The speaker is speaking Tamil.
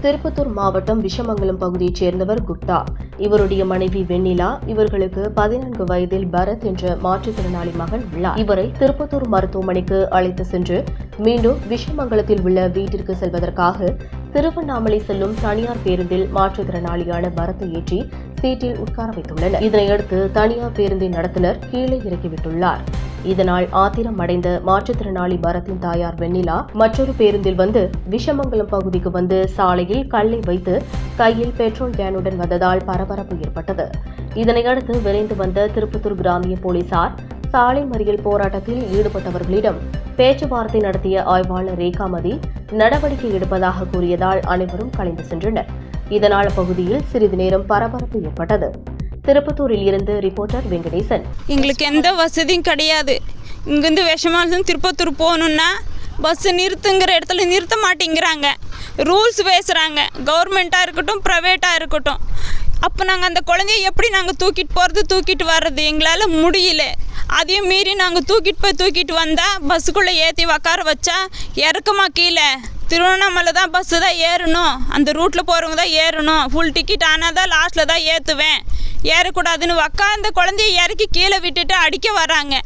திருப்பத்தூர் மாவட்டம் விஷமங்கலம் பகுதியைச் சேர்ந்தவர் குப்தா. இவருடைய மனைவி வெண்ணிலா. இவர்களுக்கு 14 வயதில் பரத் என்ற மாற்றுத்திறனாளி மகன் உள்ளார். இவரை திருப்பத்தூர் மருத்துவமனைக்கு அழைத்து சென்று மீண்டும் விஷமங்கலத்தில் உள்ள வீட்டிற்கு செல்வதற்காக திருவண்ணாமலை செல்லும் தனியார் பேருந்தில் மாற்றுத்திறனாளியான பரத்தை ஏற்றி சீட்டில் உட்கார வைத்துள்ளனர். இதனையடுத்து தனியார் பேருந்தின் நடத்துனர் கீழே இறக்கிவிட்டுள்ளார். இதனால் ஆத்திரம் அடைந்த மாற்றுத்திறனாளி பரத்தின் தாயார் வெண்ணிலா மற்றொரு பேருந்தில் வந்து விஷமங்கலம் பகுதிக்கு வந்து சாலையில் கல்லை வைத்து கையில் பெட்ரோல் கேனுடன் வந்ததால் பரபரப்பு ஏற்பட்டது. இதனையடுத்து விரைந்து வந்த திருப்பத்தூர் கிராமிய போலீசார் சாலை மறியல் போராட்டத்தில் ஈடுபட்டவர்களிடம் பேச்சுவார்த்தை நடத்திய ஆய்வாளர் ரேகாமதி நடவடிக்கை எடுப்பதாக கூறியதால் அனைவரும் கலைந்து சென்றனர். இதனால் அப்பகுதியில் சிறிது நேரம் பரபரப்பு ஏற்பட்டது. திருப்பத்தூரில் இருந்து ரிப்போர்ட்டர் வெங்கடேசன். எங்களுக்கு எந்த வசதியும் கிடையாது. இங்கேருந்து விஷமாலும் திருப்பத்தூர் போகணுன்னா பஸ் நிறுத்துங்கிற இடத்துல நிறுத்த மாட்டேங்கிறாங்க. ரூல்ஸ் பேசுகிறாங்க, கவர்மெண்ட்டாக இருக்கட்டும் ப்ரைவேட்டாக இருக்கட்டும். அப்போ நாங்கள் அந்த குழந்தைய எப்படி நாங்கள் தூக்கிட்டு போகிறது தூக்கிட்டு வர்றது எங்களால் முடியல. அதையும் மீறி நாங்கள் தூக்கிட்டு வந்தால் பஸ்ஸுக்குள்ளே ஏற்றி உக்கார வச்சா இறக்குமா கீழே திருவண்ணாமலை தான் பஸ்ஸு தான் ஏறணும், அந்த ரூட்டில் போகிறவங்க தான் ஏறணும், ஃபுல் டிக்கெட் ஆனால் தான் லாஸ்ட்டில் தான் ஏற்றுவேன், ஏறக்கூடாதுன்னு உக்காந்த குழந்தைய இறக்கி கீழே விட்டுட்டு அடிக்க வராங்க.